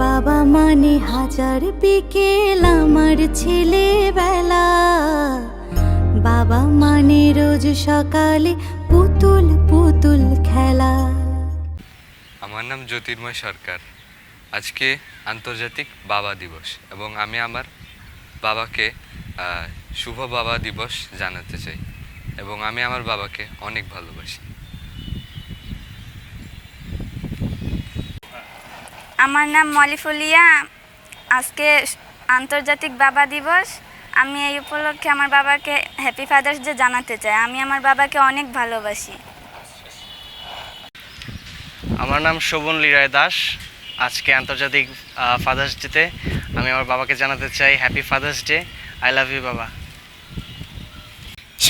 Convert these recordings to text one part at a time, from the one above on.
বাবা মানে হাজার বিকেল আমার ছেলেবেলা। বাবা মানে রোজ সকালে পুতুল পুতুল খেলা। আমার নাম জ্যোতির্ময় সরকার। আজকে আন্তর্জাতিক বাবা দিবস এবং আমি আমার বাবাকে শুভ বাবা দিবস জানাতে চাই এবং আমি আমার বাবাকে অনেক ভালোবাসি। আমার নাম মলিফুলিয়া। আজকে আন্তর্জাতিক বাবা দিবস। আমি এই উপলক্ষে আমার বাবাকে হ্যাপি ফাদার্স ডে জানাতে চাই। আমি আমার বাবাকে অনেক ভালোবাসি। আমার নাম শোভন লিরায় দাস। আজকে আন্তর্জাতিক ফাদার্স ডেতে আমি আমার বাবাকে জানাতে চাই happy father's day. I love you বাবা।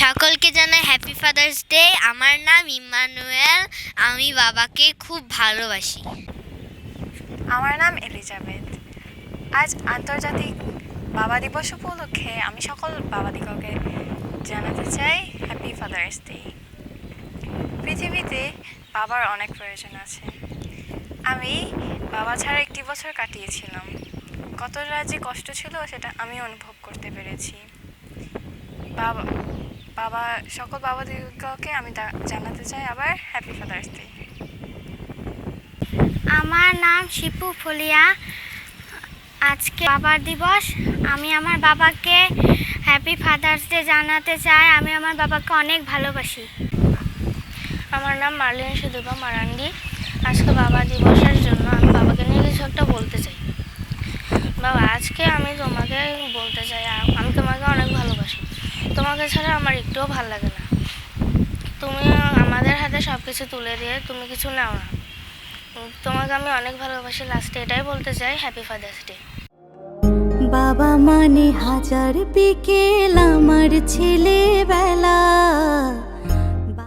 সকলকে জানাই হ্যাপি ফাদার্স ডে। আমার নাম ইম্মানুয়েল। আমি বাবাকে খুব ভালোবাসি। আমার নাম এলিজাবেথ। আজ আন্তর্জাতিক বাবা দিবস উপলক্ষে আমি সকল বাবাদিগকে জানাতে চাই হ্যাপি ফাদার্স ডে। পৃথিবীতে বাবার অনেক প্রয়োজন আছে। আমি বাবা ছাড়া একটি বছর কাটিয়েছিলাম। কতটা যে কষ্ট ছিল সেটা আমি অনুভব করতে পেরেছি। বাবা সকল বাবাদিগকে আমি জানাতে চাই আবার হ্যাপি ফাদার্স ডে। আমার নাম শিপু ফলিয়া। আজকে বাবার দিবস। আমি আমার বাবাকে হ্যাপি ফাদার্স ডে জানাতে চাই। আমি আমার বাবাকে অনেক ভালোবাসি। আমার নাম মার্লিন সুদীপা মারান্ডি। আজকে বাবা দিবসের জন্য আমি বাবাকে নিয়ে কিছু একটা বলতে চাই। বাবা, আজকে আমি তোমাকে বলতে চাই আমি তোমাকে অনেক ভালোবাসি। তোমাকে ছাড়া আমার একটুও ভালো লাগে না। তুমি আমাদের হাতে সব কিছু তুলে দিয়ে তুমি কিছু নাও না। তোমাকে আমি অনেক ভালোবাসি। লাস্টে এটাই বলতে চাই হ্যাপি ফাদার্স ডে। বাবা মানে হাজার বিকেল আমার ছেলেবেলা।